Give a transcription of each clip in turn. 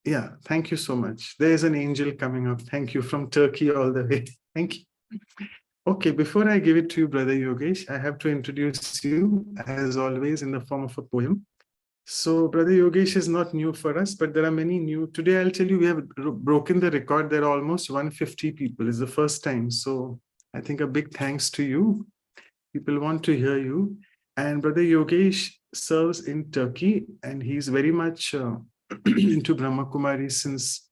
Yeah, thank you so much. There's an angel coming up. Thank you from Turkey all the way. Thank you. Okay, before I give it to you, Brother Yogesh, I have to introduce you, as always, in the form of a poem. So, Brother Yogesh is not new for us, but there are many new. Today, I'll tell you, we have broken the record. There are almost 150 people. It's the first time. So, I think a big thanks to you. People want to hear you. And Brother Yogesh serves in Turkey, and he's very much into Brahma Kumari since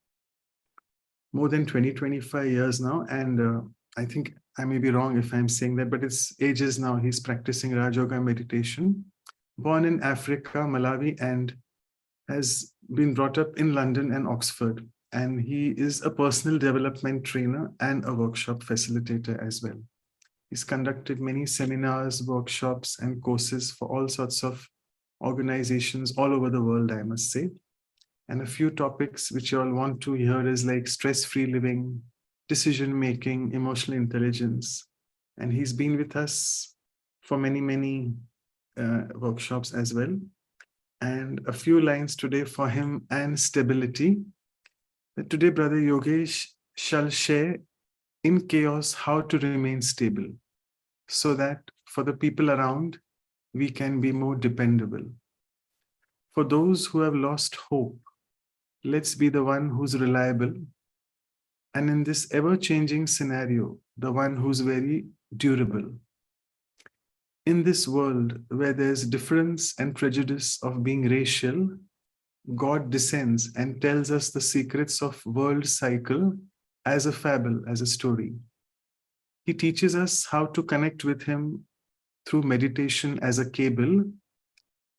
more than 25 years now. And I think I may be wrong if I'm saying that, but it's ages now. He's practicing Raj Yoga meditation. Born in Africa, Malawi, and has been brought up in London and Oxford. And he is a personal development trainer and a workshop facilitator as well. He's conducted many seminars, workshops, and courses for all sorts of organizations all over the world, I must say. And a few topics which you all want to hear is like stress-free living, decision-making, emotional intelligence. And he's been with us for many, many workshops as well. And a few lines today for him and stability. That today, Brother Yogesh shall share in chaos how to remain stable, so that for the people around, we can be more dependable. For those who have lost hope, let's be the one who's reliable. And in this ever-changing scenario, the one who's very durable. In this world where there's difference and prejudice of being racial, God descends and tells us the secrets of world cycle as a fable, as a story. He teaches us how to connect with him through meditation as a cable,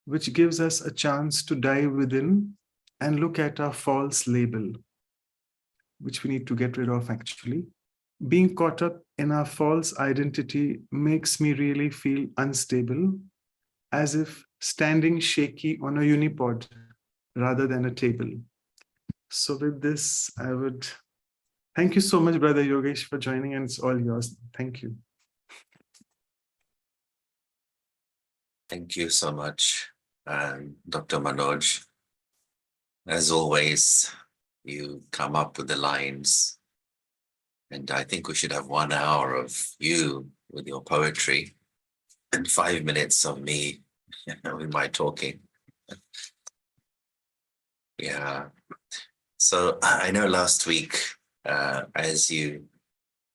which gives us a chance to dive within and look at our false label, which we need to get rid of actually. Being caught up in our false identity makes me really feel unstable, as if standing shaky on a unipod rather than a table. So with this, I would thank you so much, Brother Yogesh, for joining, and it's all yours. Thank you. Thank you so much, Dr. Manoj. As always, you come up with the lines, and I think we should have 1 hour of you with your poetry and 5 minutes of me with my talking. Yeah. So I know last week, as you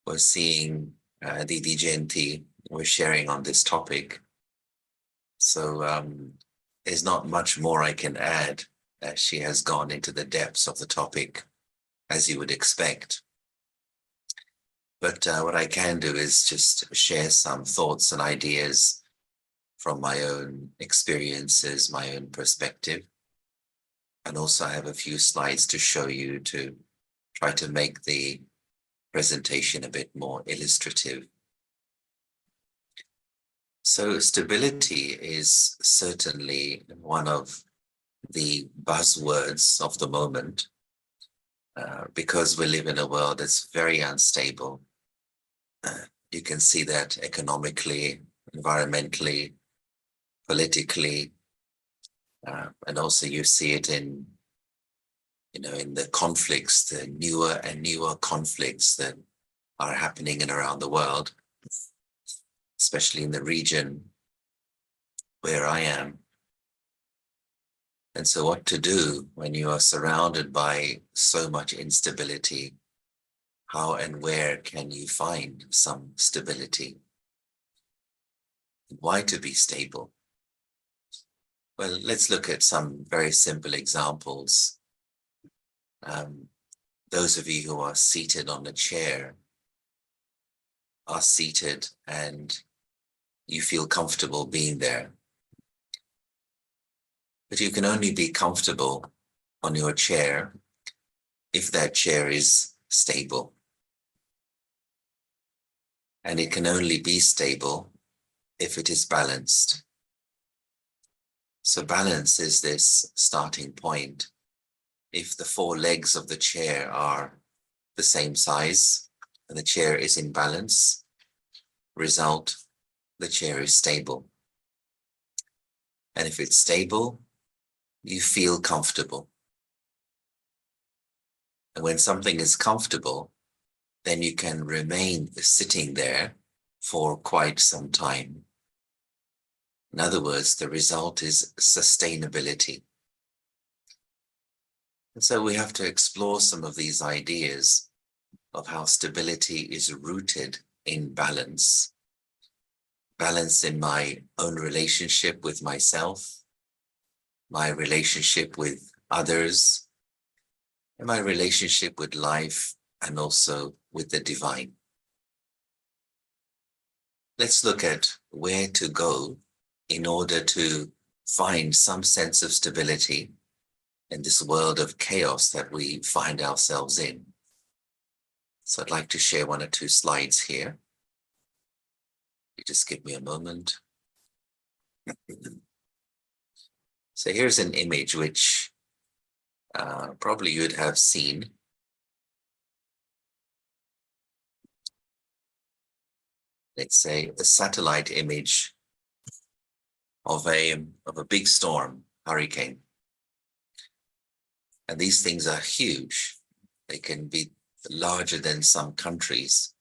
were seeing Didi Jayanti was sharing on this topic, so there's not much more I can add. She has gone into the depths of the topic, as you would expect. But what I can do is just share some thoughts and ideas from my own experiences, my own perspective. And also I have a few slides to show you to try to make the presentation a bit more illustrative. So stability is certainly one of the buzzwords of the moment, because we live in a world that's very unstable. You can see that economically, environmentally, politically, and also you see it in, in the conflicts, the newer and newer conflicts that are happening in around the world, especially in the region where I am. And so what to do when you are surrounded by so much instability? How and where can you find some stability? Why to be stable? Well, let's look at some very simple examples. Those of you who are seated on a chair are seated and you feel comfortable being there. But you can only be comfortable on your chair if that chair is stable. And it can only be stable if it is balanced. So balance is this starting point. If the 4 legs of the chair are the same size and the chair is in balance, result, the chair is stable. And if it's stable, you feel comfortable. And when something is comfortable, then you can remain sitting there for quite some time. In other words, the result is sustainability. And so we have to explore some of these ideas of how stability is rooted in balance. Balance in my own relationship with myself, my relationship with others, and my relationship with life, and also with the divine. Let's look at where to go in order to find some sense of stability in this world of chaos that we find ourselves in. So I'd like to share one or two slides here. You just give me a moment. So here's an image which probably you'd have seen. Let's say a satellite image of a big storm, hurricane. And these things are huge. They can be larger than some countries.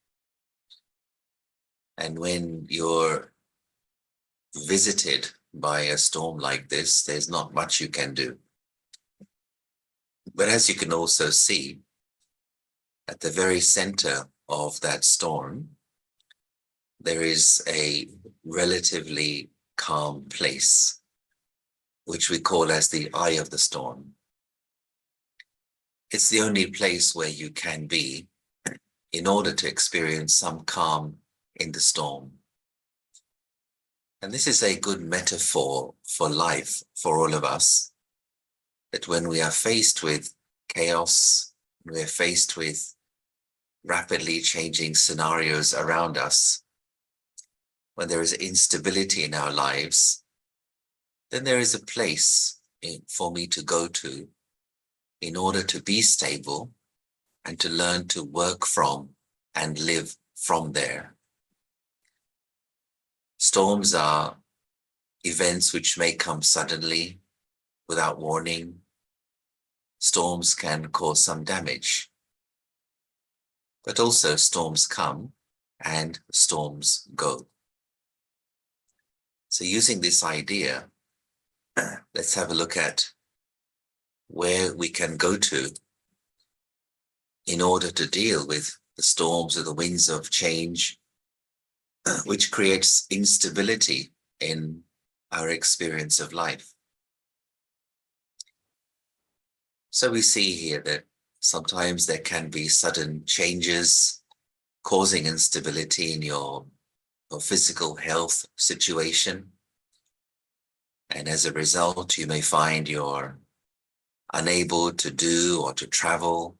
And when you're visited by a storm like this, there's not much you can do. But as you can also see, at the very center of that storm, there is a relatively calm place, which we call as the eye of the storm. It's the only place where you can be in order to experience some calm in the storm. And this is a good metaphor for life for all of us, that when we are faced with chaos, we're faced with rapidly changing scenarios around us, when there is instability in our lives, then there is a place for me to go to in order to be stable and to learn to work from and live from there. Storms are events which may come suddenly without warning. Storms can cause some damage, but also storms come and storms go. So using this idea, let's have a look at where we can go to in order to deal with the storms or the winds of change, which creates instability in our experience of life. So we see here that sometimes there can be sudden changes causing instability in your physical health situation. And as a result, you may find you're unable to do or to travel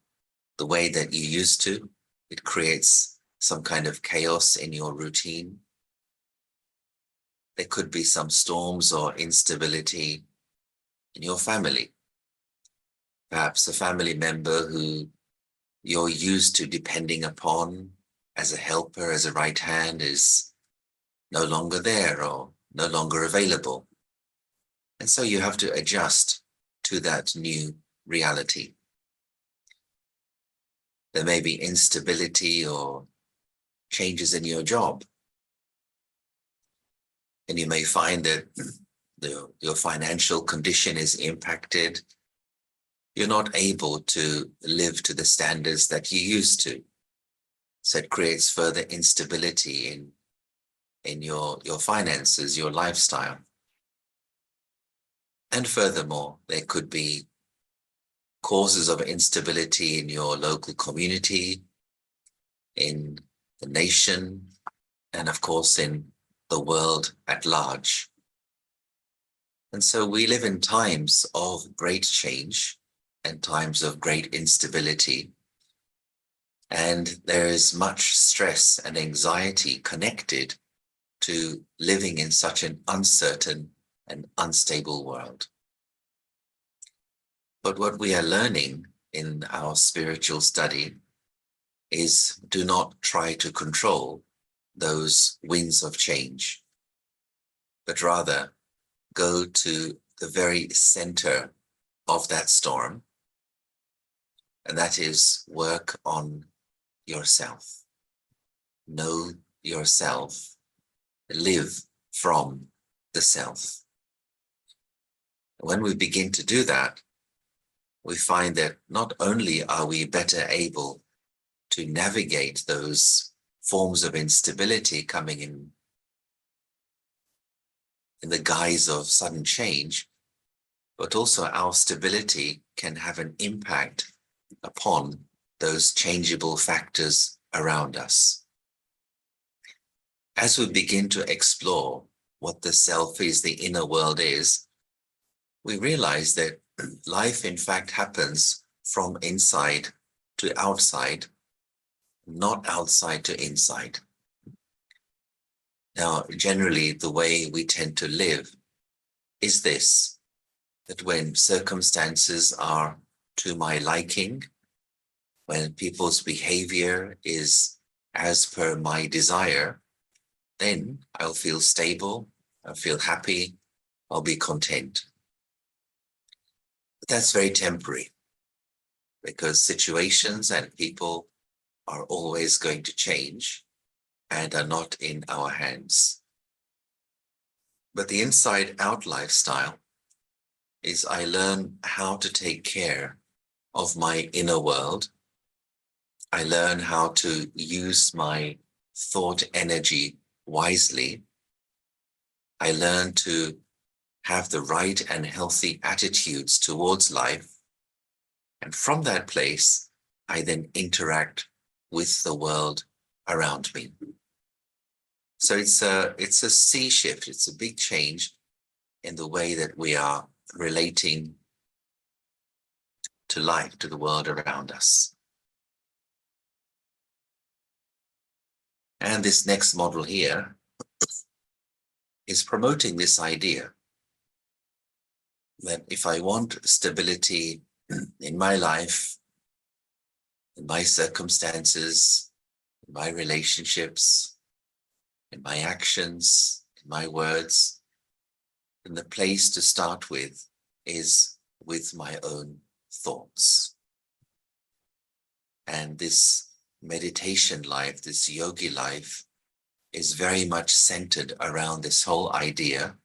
the way that you used to. It creates some kind of chaos in your routine. There could be some storms or instability in your family. Perhaps a family member who you're used to depending upon as a helper, as a right hand, is no longer there or no longer available. And so you have to adjust to that new reality. There may be instability or changes in your job. And you may find that your financial condition is impacted. You're not able to live to the standards that you used to. So it creates further instability in your finances, your lifestyle. And furthermore, there could be causes of instability in your local community, in the nation, and of course in the world at large. And so we live in times of great change and times of great instability. And there is much stress and anxiety connected to living in such an uncertain and unstable world. But what we are learning in our spiritual study is do not try to control those winds of change, but rather go to the very center of that storm and that is work on yourself. Know yourself, live from the self. When we begin to do that, we find that not only are we better able to navigate those forms of instability coming in the guise of sudden change, but also our stability can have an impact upon those changeable factors around us. As we begin to explore what the self is, the inner world is, we realize that life in fact happens from inside to outside, not outside to inside. Now, generally, the way we tend to live is this, that when circumstances are to my liking, when people's behavior is as per my desire, then I'll feel stable, I'll feel happy, I'll be content. But that's very temporary, because situations and people are always going to change and are not in our hands. But the inside-out lifestyle is I learn how to take care of my inner world. I learn how to use my thought energy wisely. I learn to have the right and healthy attitudes towards life. And from that place, I then interact with the world around me. So it's a sea shift. It's a big change in the way that we are relating to life, to the world around us. And this next model here is promoting this idea that if I want stability in my life, in my circumstances, in my relationships, in my actions, in my words, then the place to start with is with my own thoughts. And this meditation life, this yogi life, is very much centered around this whole idea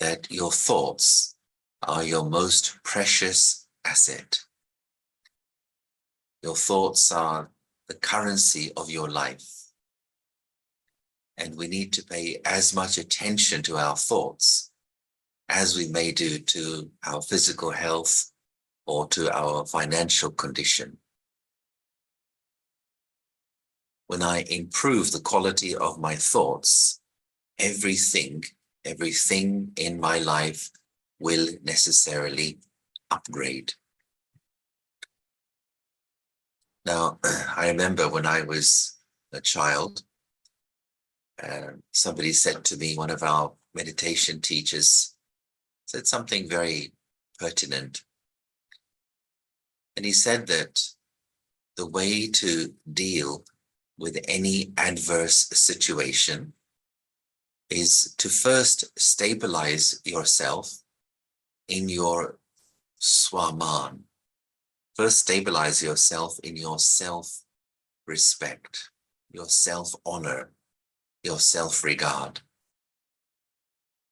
that your thoughts are your most precious asset. Your thoughts are the currency of your life. And we need to pay as much attention to our thoughts as we may do to our physical health or to our financial condition. When I improve the quality of my thoughts, everything in my life will necessarily upgrade. Now, I remember when I was a child, somebody said to me, one of our meditation teachers said something very pertinent. And he said that the way to deal with any adverse situation is to first stabilize yourself in your swaman. First stabilize yourself in your self-respect, your self-honor, your self-regard.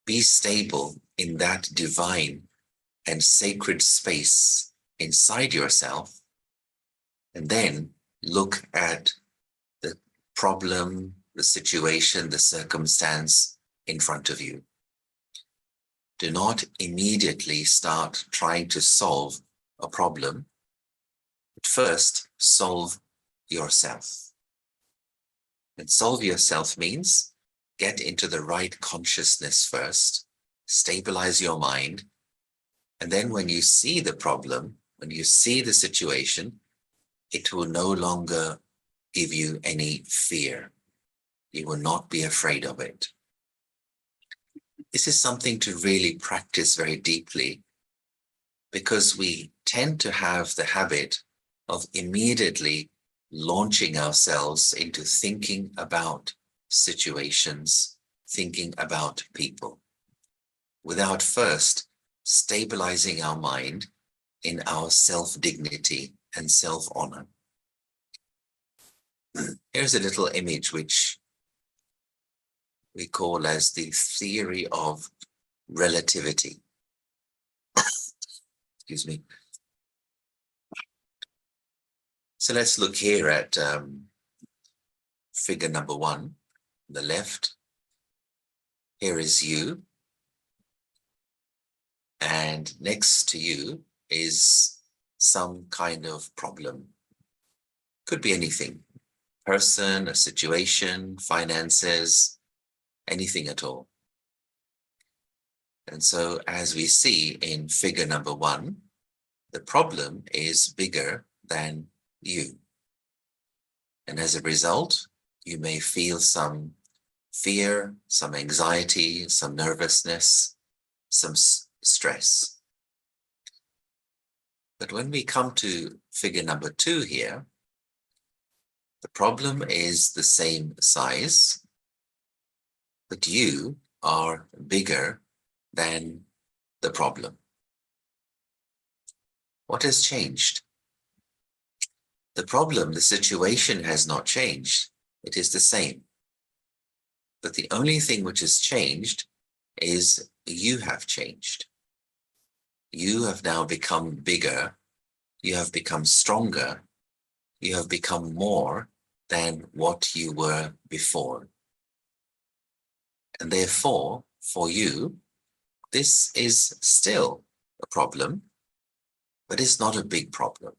Be stable in that divine and sacred space inside yourself, and then look at the problem, the situation, the circumstance in front of you. Do not immediately start trying to solve a problem, but first solve yourself. And solve yourself means get into the right consciousness first, stabilize your mind, and then when you see the problem, when you see the situation, it will no longer give you any fear. You will not be afraid of it. This is something to really practice very deeply, because we tend to have the habit of immediately launching ourselves into thinking about situations, thinking about people, without first stabilizing our mind in our self-dignity, and self-honor. Here's a little image which we call as the theory of relativity. Excuse me. So let's look here at figure number 1, on the left. Here is you, and next to you is some kind of problem. Could be anything, person, a situation, finances, anything at all. And so as we see in figure number 1, the problem is bigger than you. And as a result, you may feel some fear, some anxiety, some nervousness, some stress. But when we come to figure number 2 here, the problem is the same size, but you are bigger than the problem. What has changed? The problem, the situation has not changed. It is the same. But the only thing which has changed is you have changed. You have now become bigger. You have become stronger. You have become more than what you were before. And therefore, for you, this is still a problem, but it's not a big problem.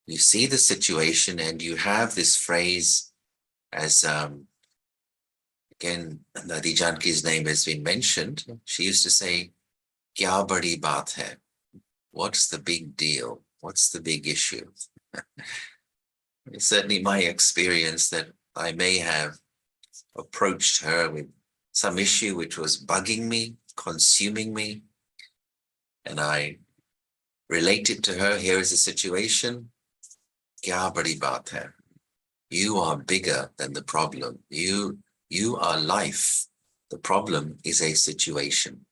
You see the situation and you have this phrase, as again, Nadi Janki's name has been mentioned. She used to say, "Kya badi baat hai?" What's the big deal? What's the big issue? It's certainly my experience that I may have approached her with some issue which was bugging me, consuming me, and I related to her, here is the situation. Kya badi baat hai? You are bigger than the problem. You are life. The problem is a situation.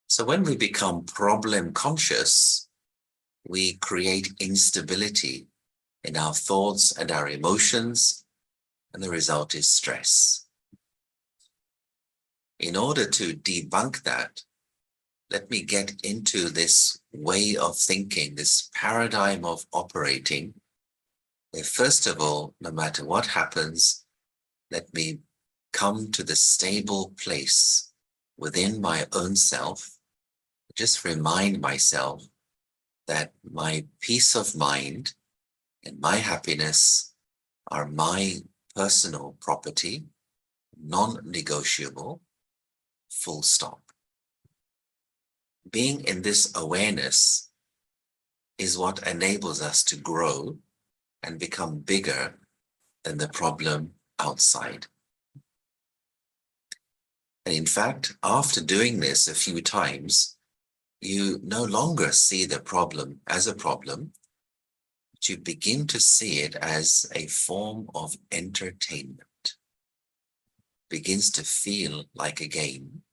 So when we become problem conscious, we create instability in our thoughts and our emotions, and the result is stress. In order to debunk that, let me get into this way of thinking, this paradigm of operating, where first of all, no matter what happens, let me come to the stable place within my own self, just remind myself that my peace of mind and my happiness are my personal property, non-negotiable, full stop. Being in this awareness is what enables us to grow and become bigger than the problem outside. And in fact, after doing this a few times, you no longer see the problem as a problem, but you begin to see it as a form of entertainment. It begins to feel like a game.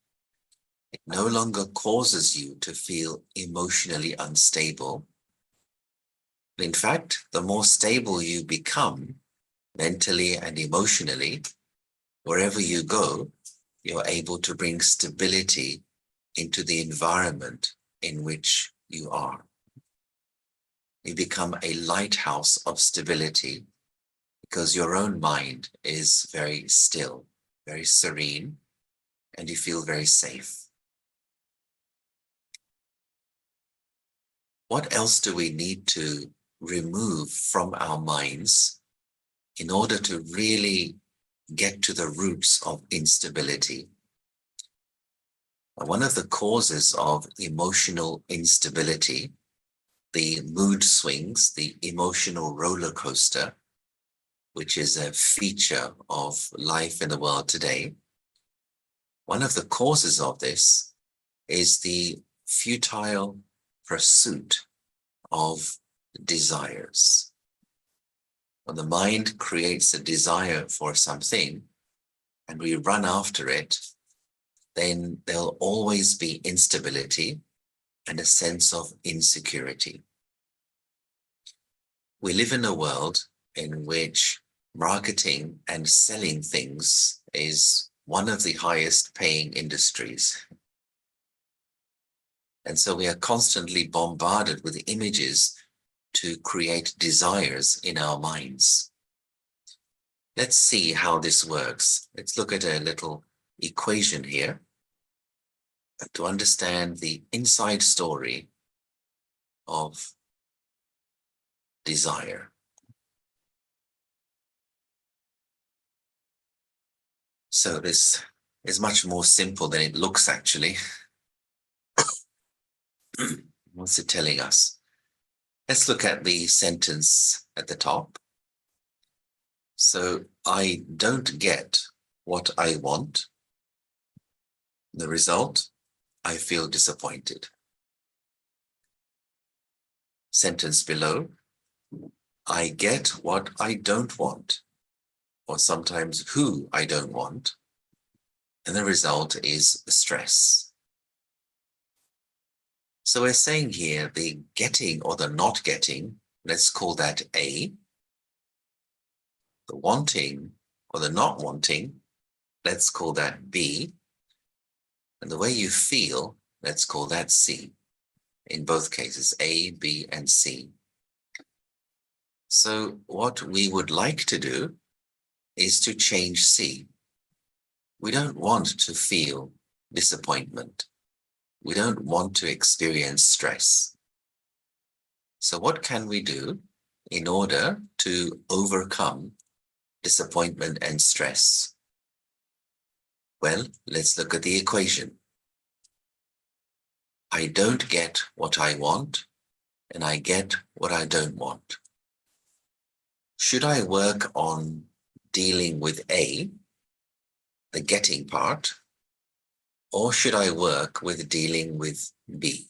It no longer causes you to feel emotionally unstable. In fact, the more stable you become mentally and emotionally, wherever you go, you're able to bring stability into the environment in which you are. You become a lighthouse of stability because your own mind is very still, very serene, and you feel very safe. What else do we need to remove from our minds in order to really get to the roots of instability? One of the causes of emotional instability, the mood swings, the emotional roller coaster, which is a feature of life in the world today, one of the causes of this is the futile pursuit of desires. When the mind creates a desire for something and we run after it, then there'll always be instability and a sense of insecurity. We live in a world in which marketing and selling things is one of the highest paying industries. And so we are constantly bombarded with images to create desires in our minds. Let's see how this works. Let's look at a little equation here to understand the inside story of desire. So this is much more simple than it looks actually. What's it telling us? Let's look at the sentence at the top. So I don't get what I want. The result, I feel disappointed. Sentence below, I get what I don't want, or sometimes who I don't want, and the result is stress. So we're saying here the getting or the not getting, let's call that A. The wanting or the not wanting, let's call that B. And the way you feel, let's call that C. In both cases, A, B, and C. So what we would like to do is to change C. We don't want to feel disappointment. We don't want to experience stress. So what can we do in order to overcome disappointment and stress? Well, let's look at the equation. I don't get what I want, and I get what I don't want. Should I work on dealing with A, the getting part, or should I work with dealing with B?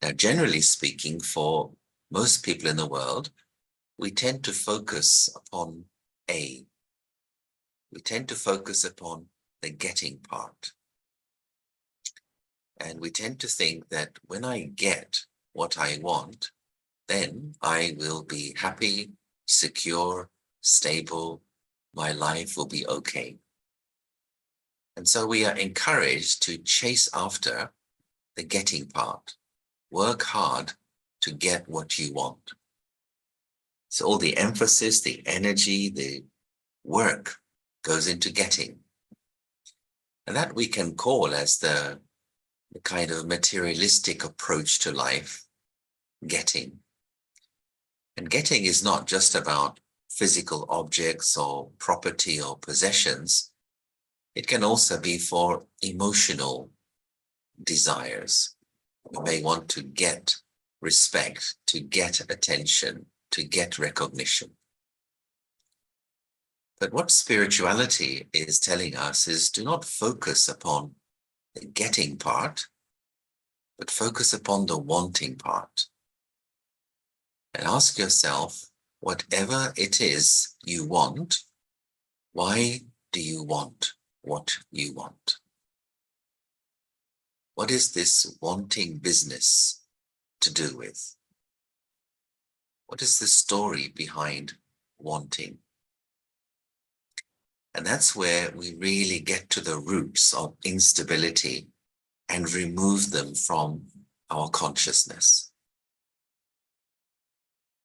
Now, generally speaking, for most people in the world, we tend to focus upon A. We tend to focus upon the getting part. And we tend to think that when I get what I want, then I will be happy, secure, stable, my life will be okay. And so we are encouraged to chase after the getting part. Work hard to get what you want. So all the emphasis, the energy, the work goes into getting. And that we can call as the kind of materialistic approach to life, getting. And getting is not just about physical objects or property or possessions. It can also be for emotional desires. You may want to get respect, to get attention, to get recognition. But what spirituality is telling us is do not focus upon the getting part, but focus upon the wanting part. And ask yourself, whatever it is you want, why do you want what you want? What is this wanting business to do with? What is the story behind wanting? And that's where we really get to the roots of instability and remove them from our consciousness.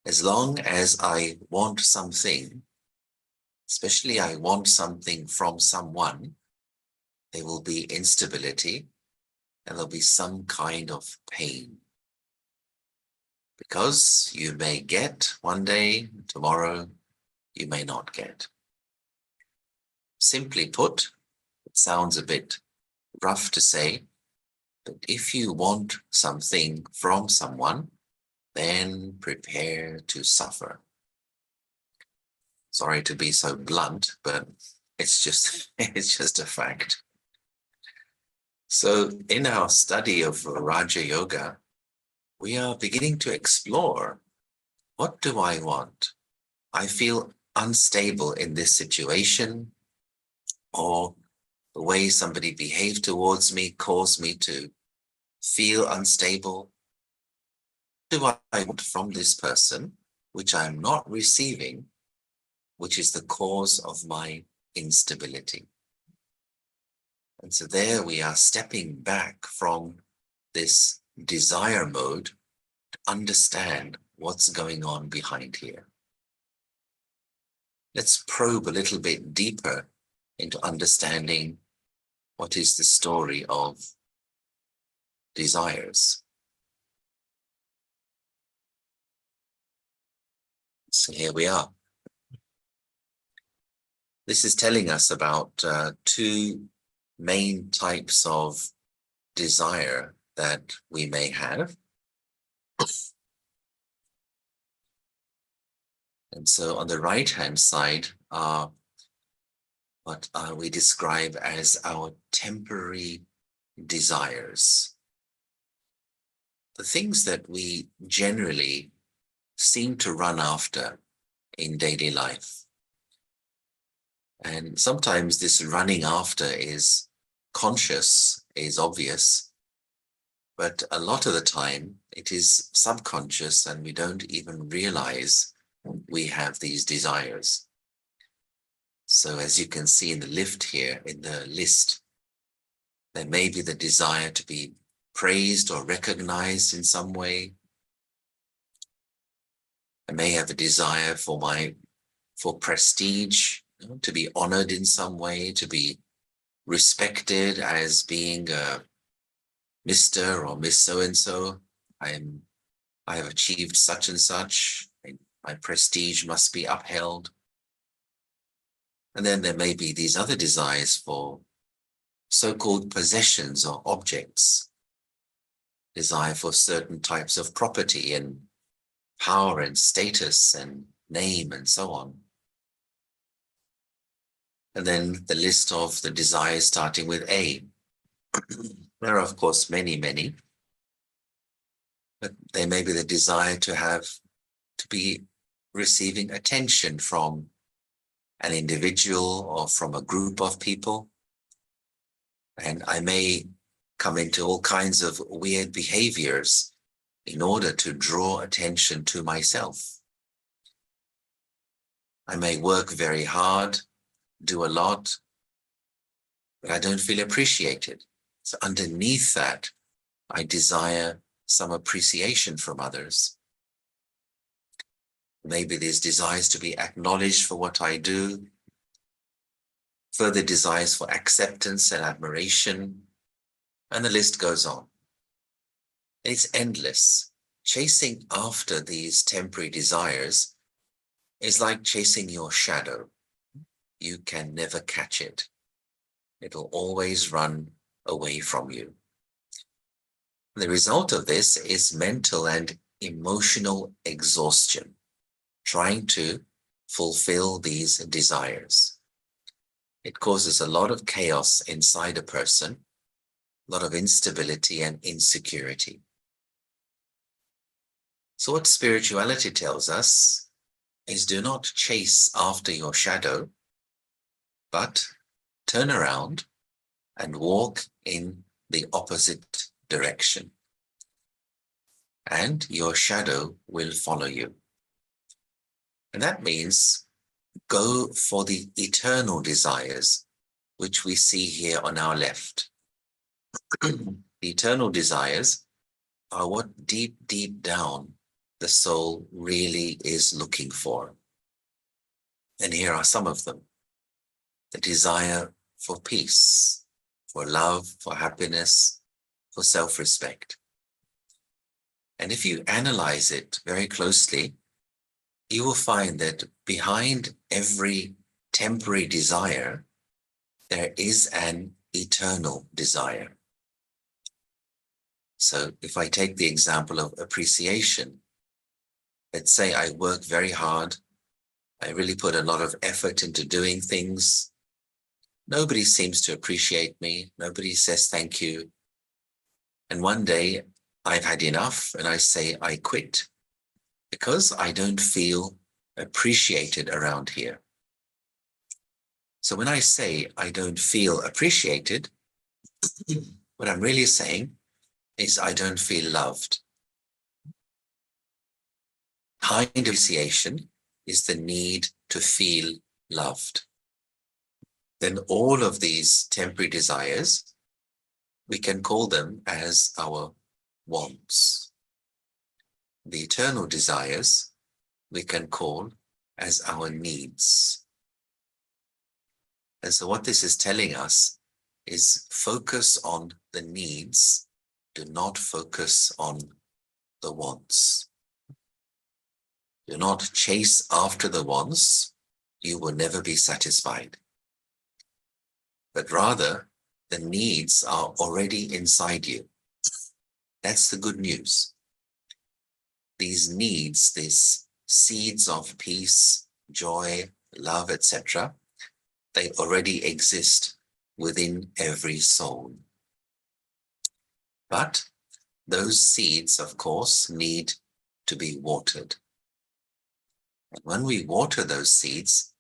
As long as I want something, especially I want something from someone, there will be instability and there'll be some kind of pain. Because you may get one day, tomorrow you may not get. Simply put, it sounds a bit rough to say, but if you want something from someone, then prepare to suffer. Sorry to be so blunt, but it's just a fact. So in our study of Raja Yoga, we are beginning to explore, what do I want? I feel unstable in this situation, or the way somebody behaved towards me caused me to feel unstable? Do I want from this person, which I'm not receiving, which is the cause of my instability? And so there we are stepping back from this desire mode to understand what's going on behind here. Let's probe a little bit deeper into understanding what is the story of desires. So here we are. This is telling us about two main types of desire that we may have. And so on the right-hand side are what we describe as our temporary desires. The things that we generally seem to run after in daily life. And sometimes this running after is conscious, is obvious, but a lot of the time it is subconscious and we don't even realize we have these desires. So as you can see in the list here, in the list, there may be the desire to be praised or recognized in some way. I may have a desire for prestige, to be honored in some way, to be respected as being a Mr. or Miss so-and-so. I have achieved such and such. My prestige must be upheld. And then there may be these other desires for so-called possessions or objects, desire for certain types of property and power and status and name and so on. And then the list of the desires starting with A. There are, of course, many, but there may be the desire to be receiving attention from an individual or from a group of people. And I may come into all kinds of weird behaviors in order to draw attention to myself. I may work very hard, do a lot, but I don't feel appreciated. So underneath that, I desire some appreciation from others. Maybe there's desires to be acknowledged for what I do, further desires for acceptance and admiration, and the list goes on. It's endless. Chasing after these temporary desires is like chasing your shadow. You can never catch it. It'll always run away from you. The result of this is mental and emotional exhaustion, trying to fulfill these desires. It causes a lot of chaos inside a person, a lot of instability and insecurity. So what spirituality tells us is do not chase after your shadow, but turn around and walk in the opposite direction. And your shadow will follow you. And that means go for the eternal desires, which we see here on our left. The eternal desires are what deep, deep down the soul really is looking for. And here are some of them. The desire for peace, for love, for happiness, for self-respect. And if you analyze it very closely, you will find that behind every temporary desire, there is an eternal desire. So if I take the example of appreciation, let's say I work very hard, I really put a lot of effort into doing things. Nobody seems to appreciate me. Nobody says thank you. And one day I've had enough and I say I quit because I don't feel appreciated around here. So when I say I don't feel appreciated, what I'm really saying is I don't feel loved. High appreciation is the need to feel loved. Then all of these temporary desires, we can call them as our wants. The eternal desires, we can call as our needs. And so what this is telling us is focus on the needs, do not focus on the wants. Do not chase after the wants, you will never be satisfied. But rather, the needs are already inside you. That's the good news. These needs, these seeds of peace, joy, love, etc., they already exist within every soul. But those seeds, of course, need to be watered. And when we water those seeds,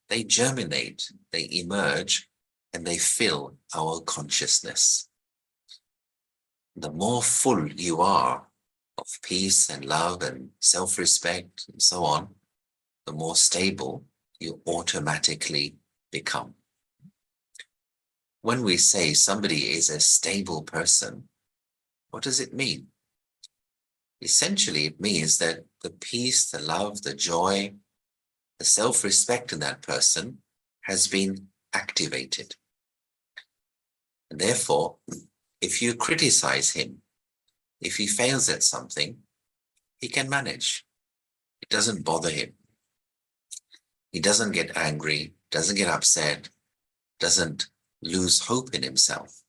they germinate, they emerge, and they fill our consciousness. The more full you are of peace and love and self-respect and so on, the more stable you automatically become. When we say somebody is a stable person, what does it mean? Essentially, it means that the peace, the love, the joy, the self-respect in that person has been activated. And therefore, if you criticize him, if he fails at something, he can manage. It doesn't bother him. He doesn't get angry, doesn't get upset, doesn't lose hope in himself.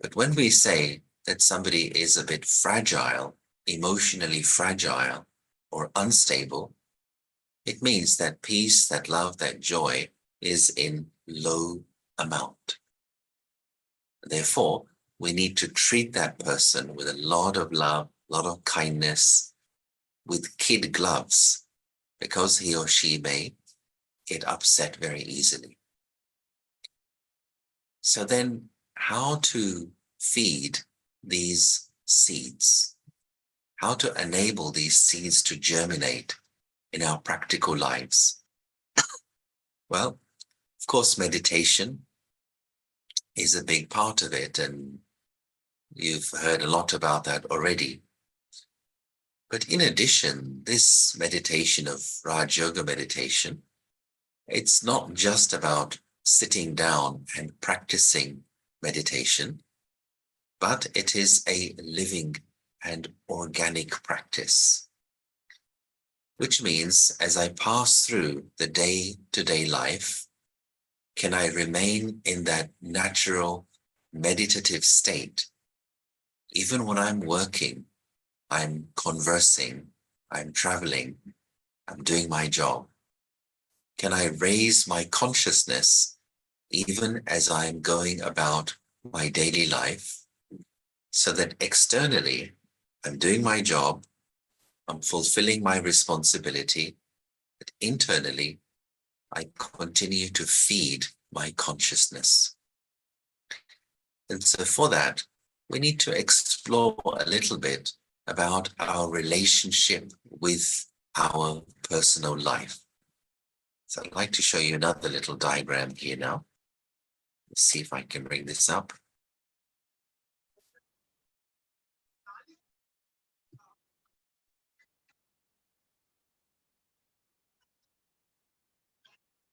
But when we say that somebody is a bit fragile, emotionally fragile, or unstable, it means that peace, that love, that joy is in low amount. Therefore, we need to treat that person with a lot of love, a lot of kindness, with kid gloves, because he or she may get upset very easily. So then, how to feed these seeds? How to enable these seeds to germinate in our practical lives? Well, of course, meditation is a big part of it, and you've heard a lot about that already. But in addition, this meditation of Raj Yoga meditation, it's not just about sitting down and practicing meditation, but it is a living and organic practice, which means as I pass through the day-to-day life, can I remain in that natural meditative state? Even when I'm working, I'm conversing, I'm traveling, I'm doing my job. Can I raise my consciousness even as I'm going about my daily life, so that externally I'm doing my job, I'm fulfilling my responsibility, but internally I continue to feed my consciousness. And so for that, we need to explore a little bit about our relationship with our personal life. So I'd like to show you another little diagram here now. Let's see if I can bring this up.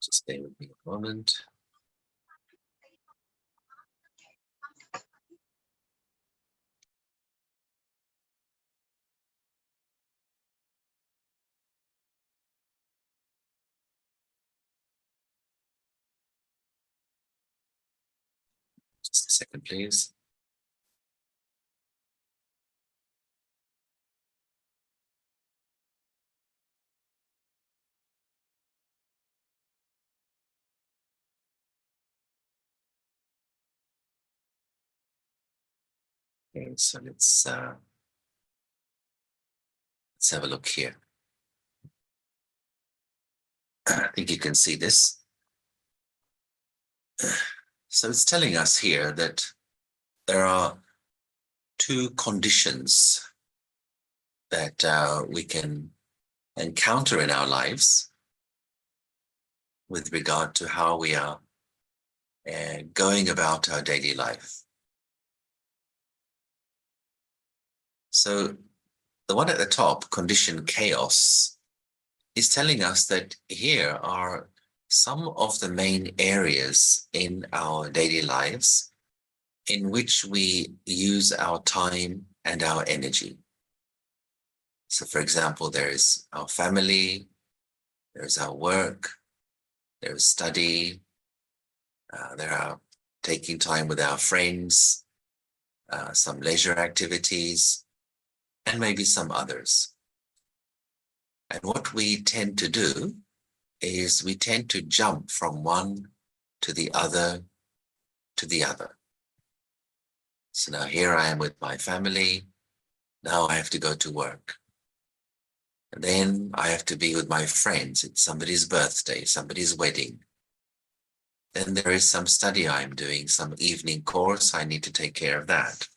Just stay with me a moment. Just a second, please. Okay, so let's have a look here. I think you can see this. So it's telling us here that there are two conditions that we can encounter in our lives with regard to how we are going about our daily life. So the one at the top, condition chaos, is telling us that here are some of the main areas in our daily lives in which we use our time and our energy. So for example, there is our family, there is our work, there is study, there are taking time with our friends, some leisure activities, and maybe some others. And what we tend to do is we tend to jump from one to the other to the other. So now here I am with my family, now I have to go to work. And then I have to be with my friends, it's somebody's birthday, somebody's wedding. Then there is some study I'm doing, some evening course, I need to take care of that.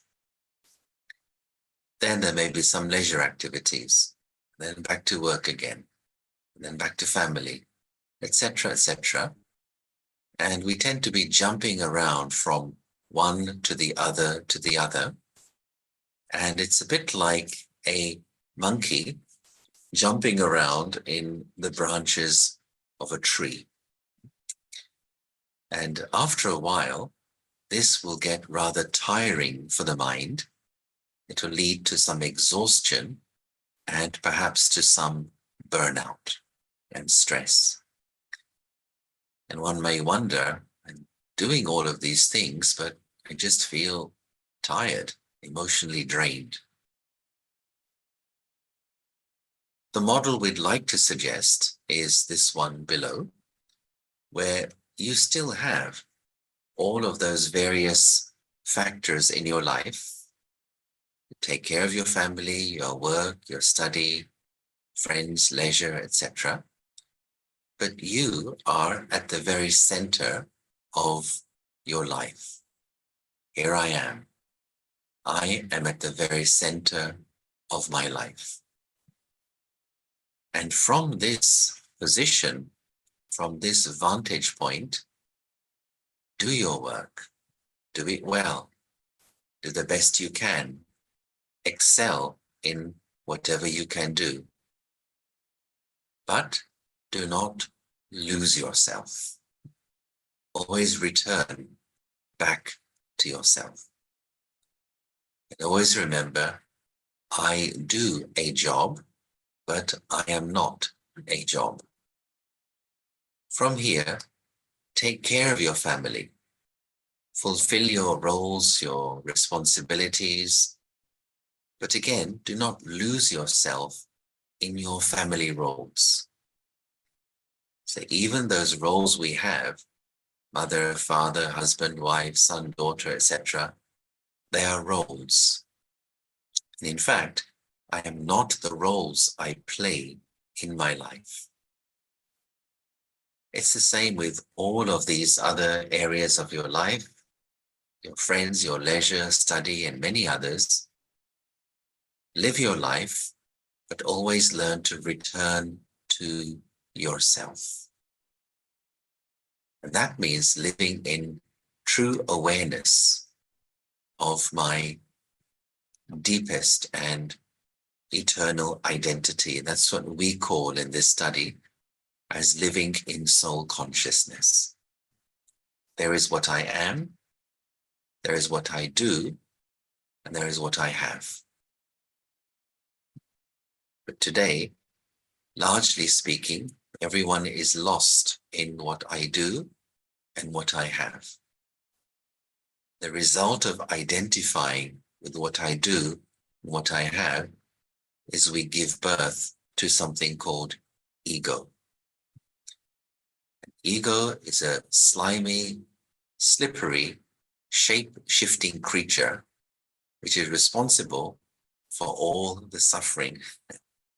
Then there may be some leisure activities, then back to work again, and then back to family, etc., etc. And we tend to be jumping around from one to the other to the other. And it's a bit like a monkey jumping around in the branches of a tree. And after a while, this will get rather tiring for the mind. It will lead to some exhaustion and perhaps to some burnout and stress. And one may wonder, I'm doing all of these things, but I just feel tired, emotionally drained. The model we'd like to suggest is this one below, where you still have all of those various factors in your life. You take care of your family, your work, your study, friends, leisure, etc. But you are at the very center of your life. Here I am. I am at the very center of my life. And from this position, from this vantage point, do your work, do it well, do the best you can, excel in whatever you can do. But do not lose yourself. Always return back to yourself. And always remember, I do a job, but I am not a job. From here, take care of your family. Fulfill your roles, your responsibilities. But again, do not lose yourself in your family roles. So even those roles we have, mother, father, husband, wife, son, daughter, etc., they are roles. And in fact, I am not the roles I play in my life. It's the same with all of these other areas of your life, your friends, your leisure, study, and many others. Live your life, but always learn to return to yourself. And that means living in true awareness of my deepest and eternal identity. And that's what we call in this study as living in soul consciousness. There is what I am, there is what I do, and there is what I have. But today, largely speaking, everyone is lost in what I do and what I have. The result of identifying with what I do and what I have is we give birth to something called ego. Ego is a slimy, slippery, shape-shifting creature which is responsible for all the suffering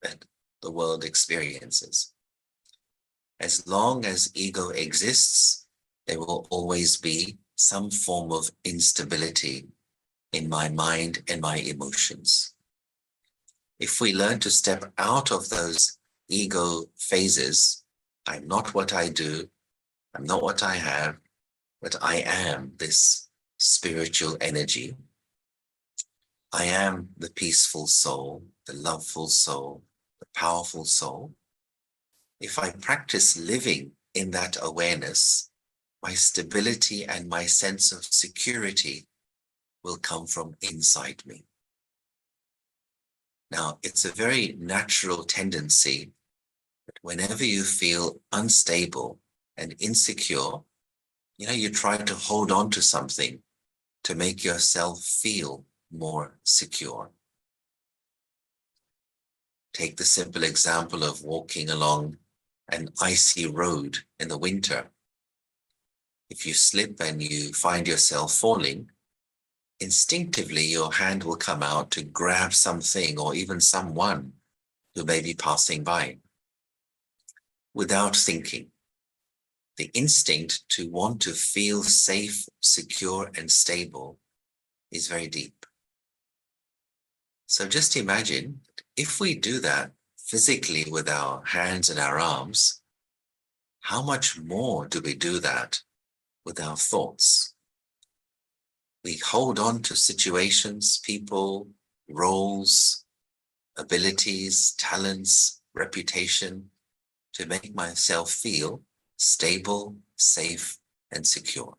that the world experiences. As long as ego exists, there will always be some form of instability in my mind and my emotions. If we learn to step out of those ego phases, I'm not what I do, I'm not what I have, but I am this spiritual energy. I am the peaceful soul, the loveful soul, the powerful soul. If I practice living in that awareness, my stability and my sense of security will come from inside me. Now, it's a very natural tendency that whenever you feel unstable and insecure, you try to hold on to something to make yourself feel more secure. Take the simple example of walking along an icy road in the winter. If you slip and you find yourself falling, instinctively your hand will come out to grab something or even someone who may be passing by. Without thinking, the instinct to want to feel safe, secure, and stable is very deep. So just imagine if we do that physically with our hands and our arms, how much more do we do that with our thoughts? We hold on to situations, people, roles, abilities, talents, reputation to make myself feel stable, safe, and secure.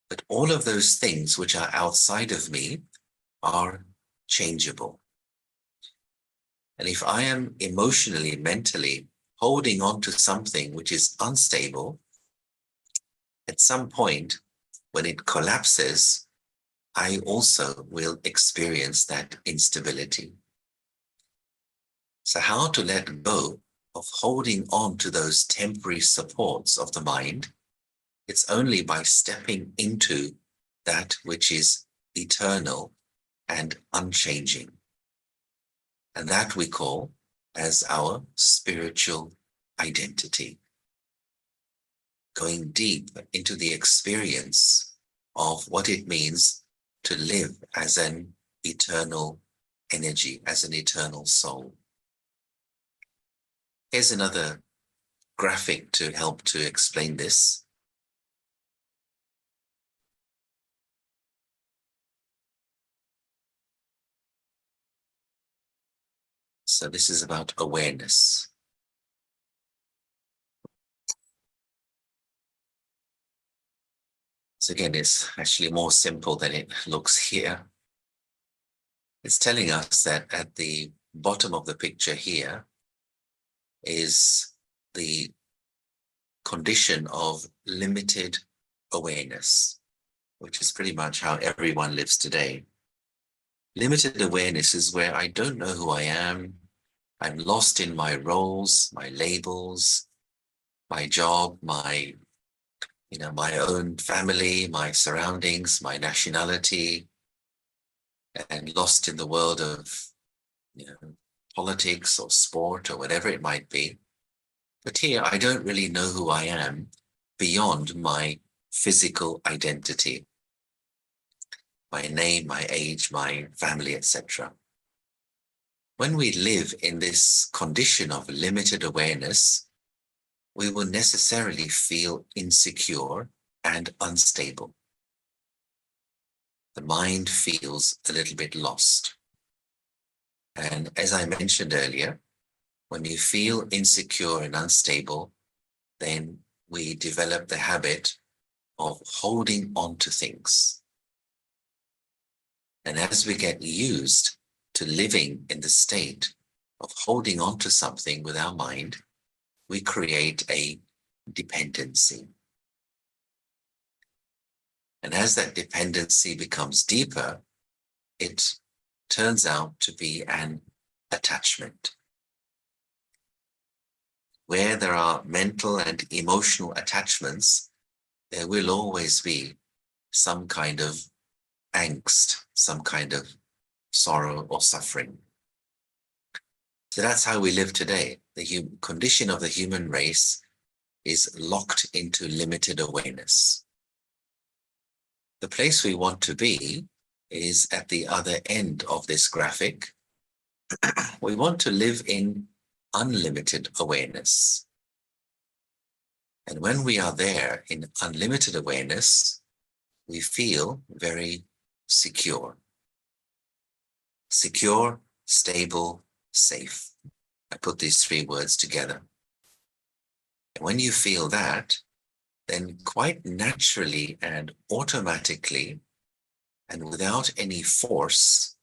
But all of those things which are outside of me are changeable. And if I am emotionally, mentally holding on to something which is unstable, at some point when it collapses, I also will experience that instability. So how to let go of holding on to those temporary supports of the mind? It's only by stepping into that which is eternal and unchanging. And that we call as our spiritual identity. Going deep into the experience of what it means to live as an eternal energy, as an eternal soul. Here's another graphic to help to explain this. So this is about awareness. So again, it's actually more simple than it looks here. It's telling us that at the bottom of the picture here is the condition of limited awareness, which is pretty much how everyone lives today. Limited awareness is where I don't know who I am. I'm lost in my roles, my labels, my job, my own family, my surroundings, my nationality, and lost in the world of politics or sport or whatever it might be. But here, I don't really know who I am beyond my physical identity, my name, my age, my family, etc. When we live in this condition of limited awareness, we will necessarily feel insecure and unstable. The mind feels a little bit lost. And as I mentioned earlier, when you feel insecure and unstable, then we develop the habit of holding on to things. And as we get used to living in the state of holding on to something with our mind, we create a dependency. And as that dependency becomes deeper, it turns out to be an attachment. Where there are mental and emotional attachments, there will always be some kind of angst, some kind of sorrow or suffering. So that's how we live today. The condition of the human race is locked into limited awareness. the place we want to be is at the other end of this graphic. We want to live in unlimited awareness. And when we are there in unlimited awareness, we feel very secure. Secure, stable, safe. I put these three words together. And when you feel that, then quite naturally and automatically, and without any force,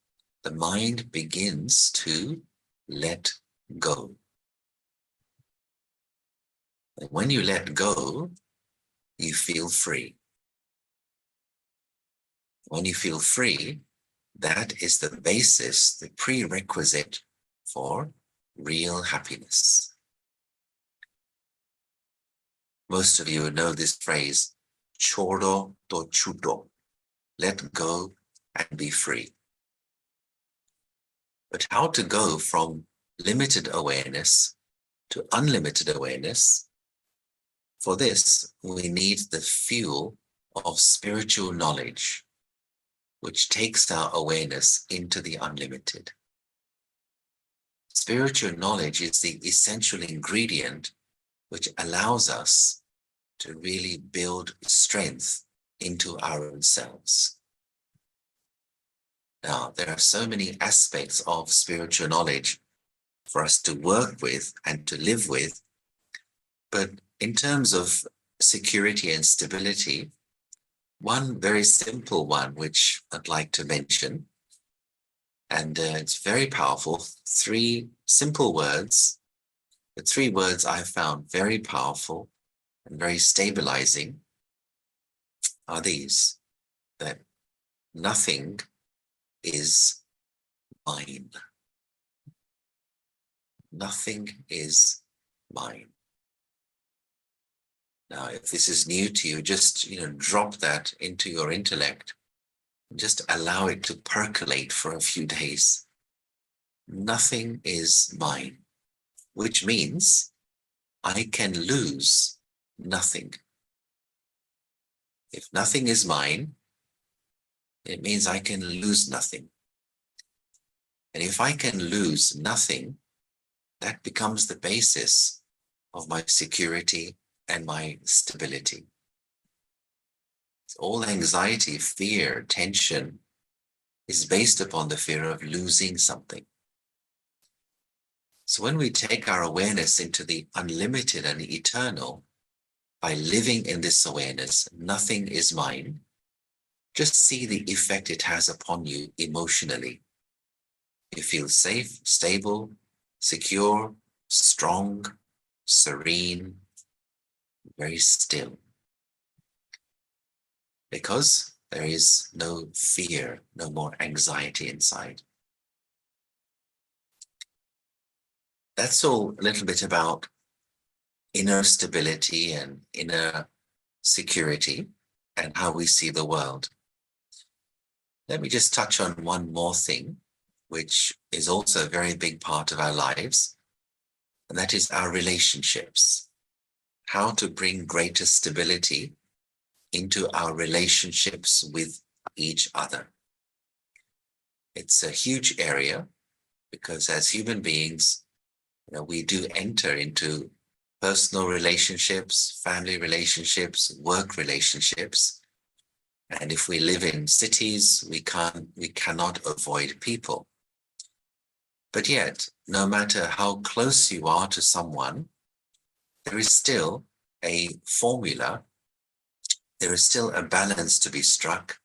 the mind begins to let go. And when you let go, you feel free. When you feel free, that is the basis, the prerequisite for real happiness. Most of you would know this phrase, chodo to chudo, let go and be free. But how to go from limited awareness to unlimited awareness? For this, we need the fuel of spiritual knowledge, which takes our awareness into the unlimited. Spiritual knowledge is the essential ingredient which allows us to really build strength into our own selves. Now, there are so many aspects of spiritual knowledge for us to work with and to live with, but in terms of security and stability, one very simple one which I'd like to mention, and it's very powerful, three simple words. The three words I found very powerful and very stabilizing are these, that nothing is mine. Nothing is mine. Now, if this is new to you, just drop that into your intellect. Just allow it to percolate for a few days. Nothing is mine, which means I can lose nothing. If nothing is mine, it means I can lose nothing. And if I can lose nothing, that becomes the basis of my security and my stability. All anxiety, fear, tension is based upon the fear of losing something. So when we take our awareness into the unlimited and eternal, by living in this awareness, nothing is mine, just see the effect it has upon you emotionally. You feel safe, stable, secure, strong, serene, very still. Because there is no fear, no more anxiety inside. That's all a little bit about inner stability and inner security and how we see the world. Let me just touch on one more thing, which is also a very big part of our lives, and that is our relationships. How to bring greater stability into our relationships with each other. It's a huge area because as human beings, we do enter into personal relationships, family relationships, work relationships. And if we live in cities, we cannot avoid people. But yet, no matter how close you are to someone, there is still a formula. There is still a balance to be struck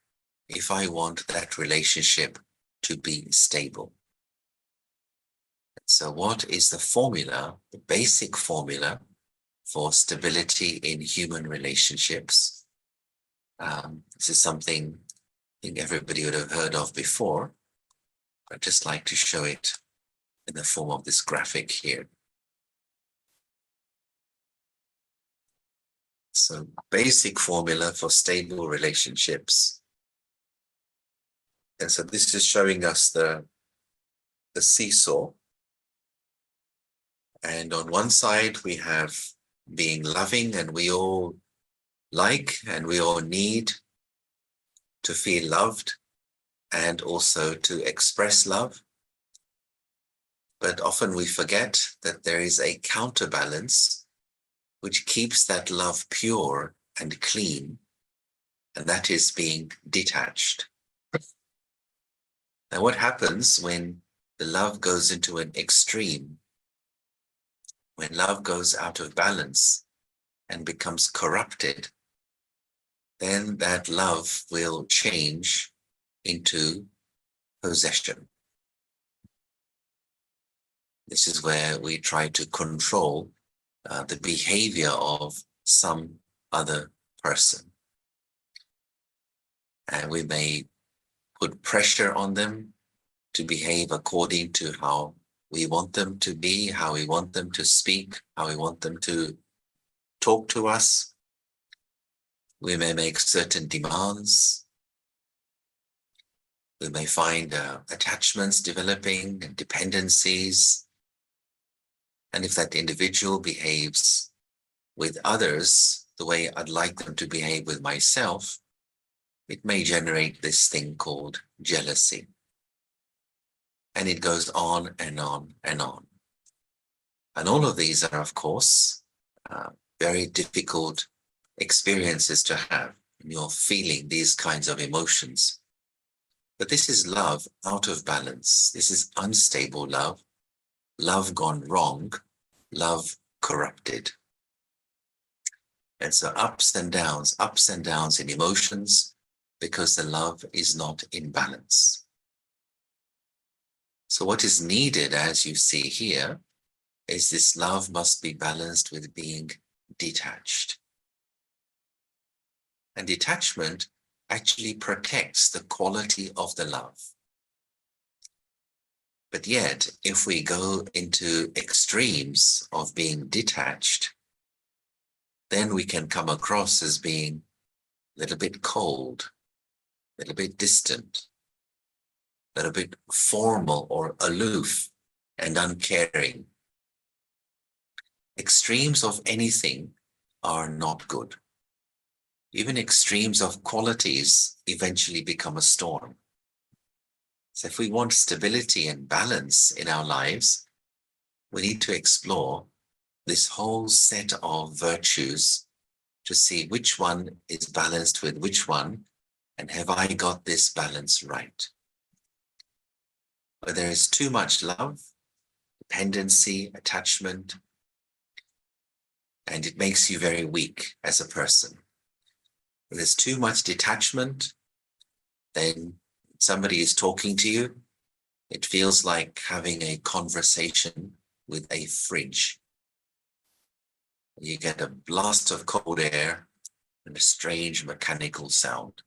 if I want that relationship to be stable. So what is the formula, the basic formula for stability in human relationships? This is something I think everybody would have heard of before. I'd just like to show it in the form of this graphic here. So basic formula for stable relationships. And so this is showing us the seesaw. And on one side, we have being loving, and we all like and we all need to feel loved and also to express love. But often we forget that there is a counterbalance which keeps that love pure and clean, and that is being detached. Now, what happens when the love goes into an extreme, when love goes out of balance and becomes corrupted, then that love will change into possession. This is where we try to control the behavior of some other person. And we may put pressure on them to behave according to how we want them to be, how we want them to speak, how we want them to talk to us. We may make certain demands. We may find attachments developing and dependencies. And if that individual behaves with others the way I'd like them to behave with myself, it may generate this thing called jealousy. And it goes on and on and on. And all of these are, of course, very difficult experiences to have when you're feeling these kinds of emotions. But this is love out of balance. This is unstable love, love gone wrong, love corrupted. And so ups and downs in emotions because the love is not in balance. So what is needed, as you see here, is this love must be balanced with being detached. And detachment actually protects the quality of the love. But yet, if we go into extremes of being detached, then we can come across as being a little bit cold, a little bit distant, a little bit formal or aloof and uncaring. Extremes of anything are not good. Even extremes of qualities eventually become a storm. So if we want stability and balance in our lives, we need to explore this whole set of virtues to see which one is balanced with which one, and have I got this balance right? Where there is too much love, dependency, attachment, and it makes you very weak as a person. When there's too much detachment, then somebody is talking to you, it feels like having a conversation with a fridge. You get a blast of cold air and a strange mechanical sound.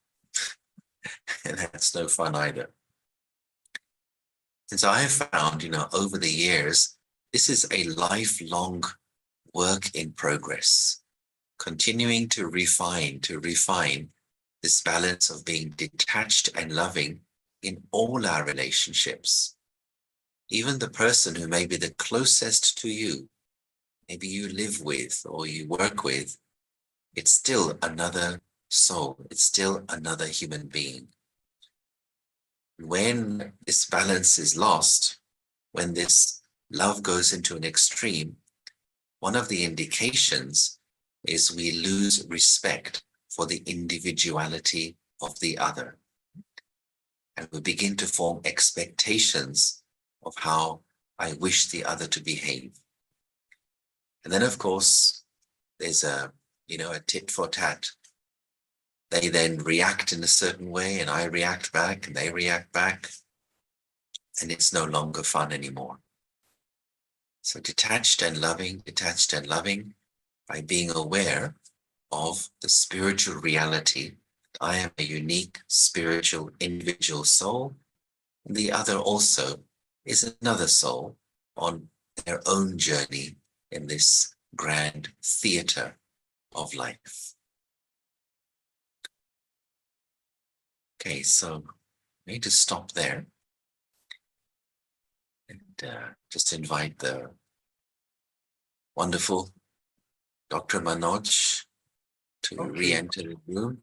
And that's no fun either. And so I have found, over the years, this is a lifelong work in progress, continuing to refine this balance of being detached and loving in all our relationships. Even the person who may be the closest to you, maybe you live with or you work with, it's still another soul. It's still another human being. When this balance is lost, when this love goes into an extreme, one of the indications is we lose respect for the individuality of the other. And we begin to form expectations of how I wish the other to behave. And then, of course, there's a tit for tat. They then react in a certain way, and I react back, and they react back, and it's no longer fun anymore. So detached and loving by being aware of the spiritual reality. I am a unique spiritual individual soul, and the other also is another soul on their own journey in this grand theater of life. Okay, so I need to stop there and just invite the wonderful Dr. Manoj to re-enter the room.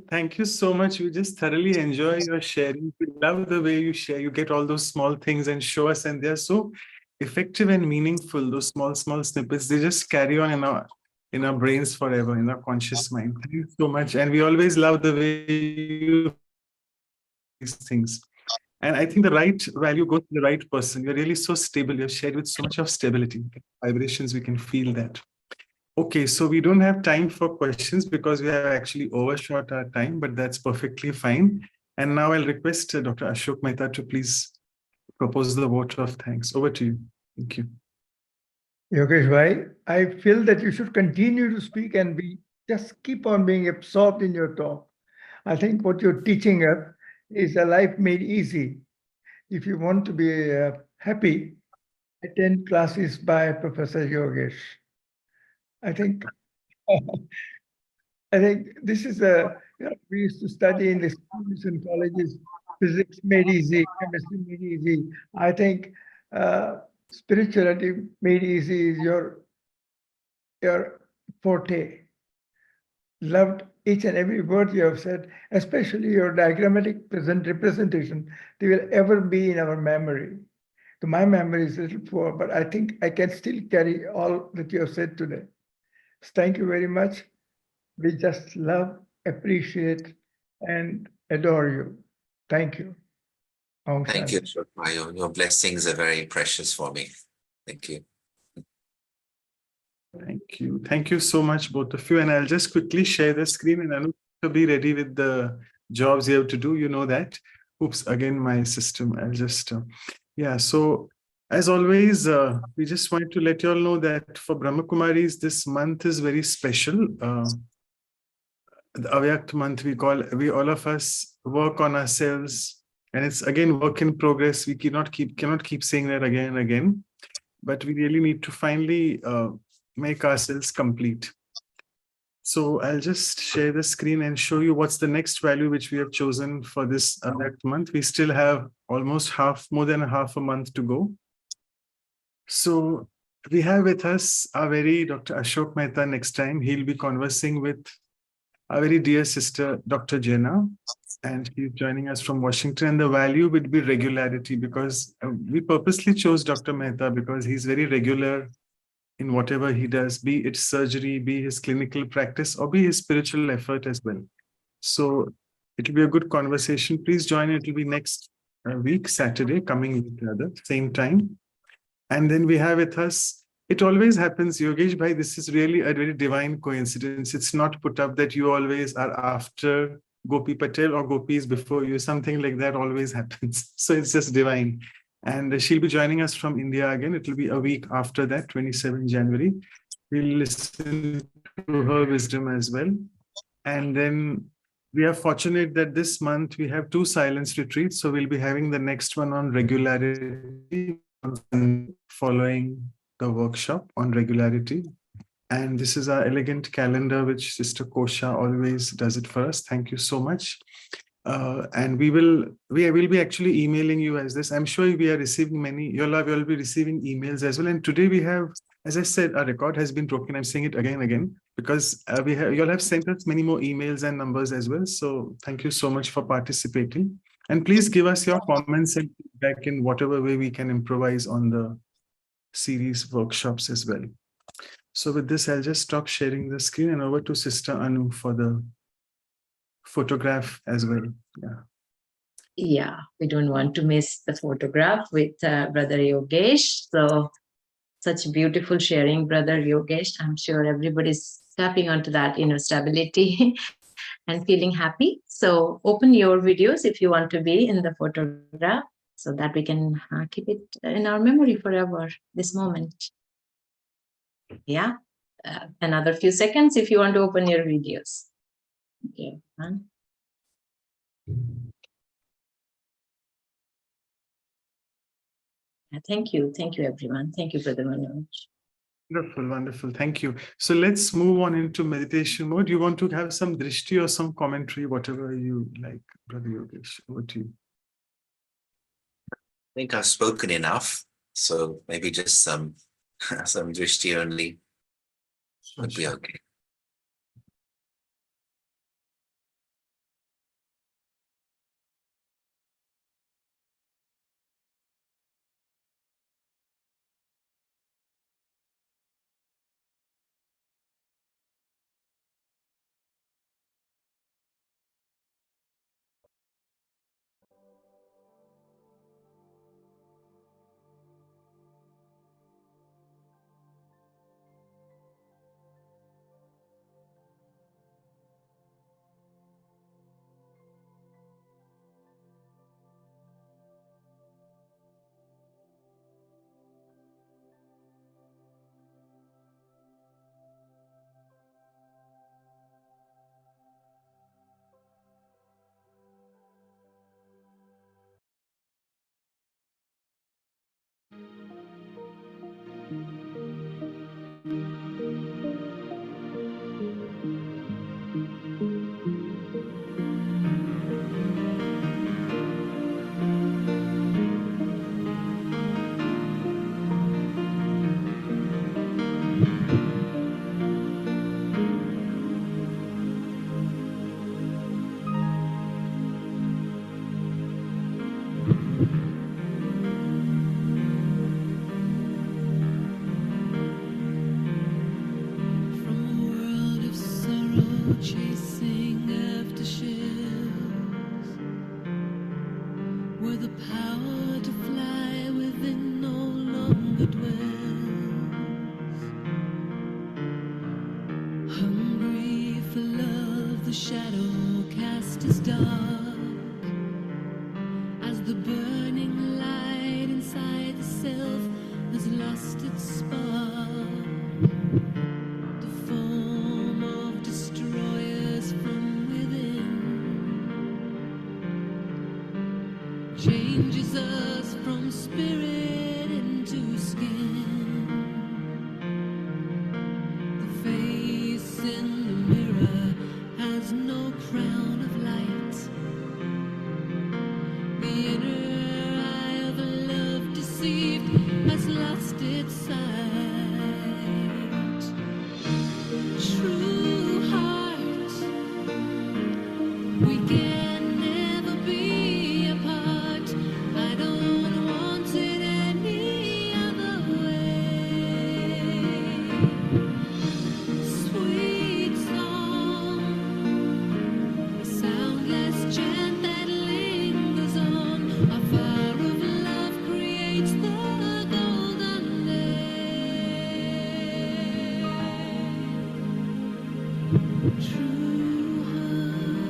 Thank you so much. We just thoroughly enjoy your sharing. We love the way you share. You get all those small things and show us, and they're so effective and meaningful. Those small snippets, they just carry on in our brains forever, in our conscious mind. Thank you so much. And we always love the way you these things. And I think the right value goes to the right person. You're really so stable. You're shared with so much of stability. Vibrations, we can feel that. Okay, so we don't have time for questions because we have actually overshot our time, but that's perfectly fine. And now I'll request Dr. Ashok Mehta to please propose the vote of thanks. Over to you. Thank you. Yogesh bhai, I feel that you should continue to speak and be just keep on being absorbed in your talk. I think what you're teaching us is a life made easy. If you want to be happy, attend classes by Professor Yogesh. I think I think this is we used to study in the schools and colleges, physics made easy, chemistry made easy. I think spirituality made easy is your forte. Loved each and every word you have said, especially your diagrammatic present representation. They will ever be in our memory. So my memory is a little poor, but I think I can still carry all that you have said today. So thank you very much. We just love, appreciate, and adore you. Thank you. Om Thank you, Shanti. Ashok. Your blessings are very precious for me. Thank you. Thank you. Thank you so much, both of you. And I'll just quickly share the screen and Anu to be ready with the jobs you have to do. You know that. Oops, again, my system. I'll just, yeah. So as always, we just want to let you all know that for Brahma Kumaris, this month is very special. The Avyakt month, we all of us work on ourselves, and it's again work in progress. We cannot keep saying that again and again, but we really need to finally make ourselves complete. So I'll just share the screen and show you what's the next value which we have chosen for this Avyakt month. We still have almost more than half a month to go. So we have with us our very Dr. Ashok Mehta next time. He'll be conversing with our very dear sister, Dr. Jenna, and she's joining us from Washington. And the value would be regularity, because we purposely chose Dr. Mehta because he's very regular in whatever he does, be it surgery, be his clinical practice, or be his spiritual effort as well. So it'll be a good conversation. Please join. It'll be next week, Saturday, coming week rather, same time. And then we have with us, it always happens, Yogesh bhai, this is really a very divine coincidence. It's not put up that you always are after Gopi Patel or Gopi is before you. Something like that always happens. So it's just divine. And she'll be joining us from India again. It will be a week after that, 27 January. We'll listen to her wisdom as well. And then we are fortunate that this month we have 2 silence retreats. So we'll be having the next one on regularity following the workshop on regularity. And this is our elegant calendar, which Sister Kosha always does it for us. Thank you so much. And we will be actually emailing you as this. I'm sure we are receiving you'll be receiving emails as well. And today we have, as I said, our record has been broken. I'm saying it again and again, because you'll have sent us many more emails and numbers as well. So thank you so much for participating. And please give us your comments and feedback in whatever way we can improvise on the series workshops as well. So with this, I'll just stop sharing the screen and over to Sister Anu for the photograph as well. Yeah, we don't want to miss the photograph with Brother Yogesh. So such beautiful sharing, Brother Yogesh. I'm sure everybody's tapping onto that inner stability and feeling happy. So open your videos if you want to be in the photograph, so that we can keep it in our memory forever, this moment. Yeah, another few seconds if you want to open your videos. Okay, thank you everyone. Thank you, Brother Manoj. Wonderful, wonderful. Thank you. So let's move on into meditation mode. You want to have some drishti or some commentary, whatever you like, Brother Yogesh. Over to you. I think I've spoken enough, so maybe just some drishti only would be okay. where the power to fly within no longer dwells. Hungry for love, the shadow cast is dark, as the burning light inside the self has lost its spark. The form of destroyers from within changes us from spirit into skin. The face in the mirror has no crown of light. The inner eye of love deceived has lost its sight. True heart, we can never be apart. I don't want it any other way. Sweet song, a soundless chant that lingers on. A fire of love creates the golden day. True heart,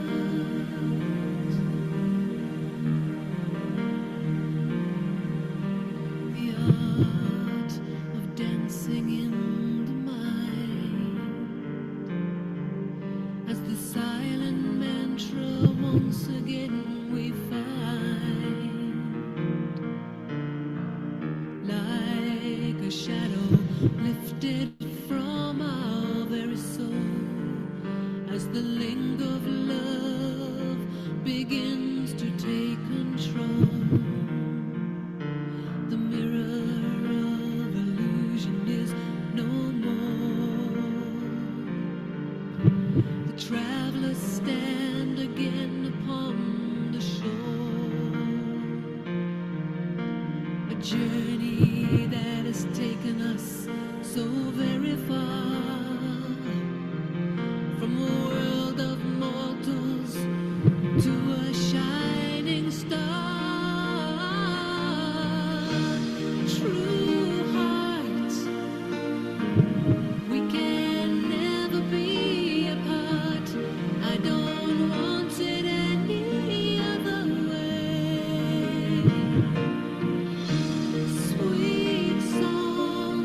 the art of dancing in the mind, as the silent mantra once again we find, like a shadow lifted from our very soul, as the link of love begins to take control. The mirror of illusion is no more. The travelers stand again upon the shore. A journey that has taken us so very far, from a world of mortals to a shining star. True heart, we can never be apart. I don't want it any other way. Sweet song,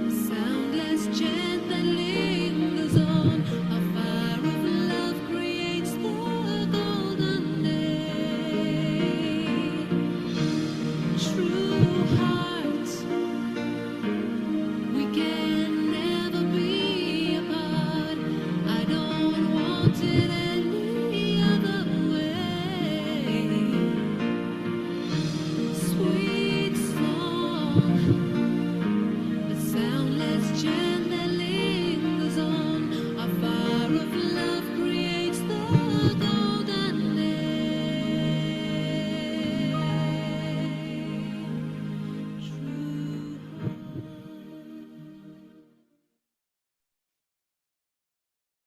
a soundless chant that lingers on. A fire of love creates the golden day. True heart, we can never be apart. I don't want it any other way. Sweet song, a soundless chant that lingers on. A fire of love creates the golden day. True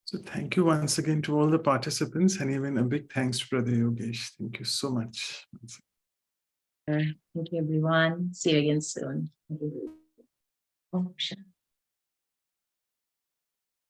So thank you once again to all the participants, and even a big thanks to Brother Yogesh. Thank you so much. Thank you, everyone. See you again soon. Oh,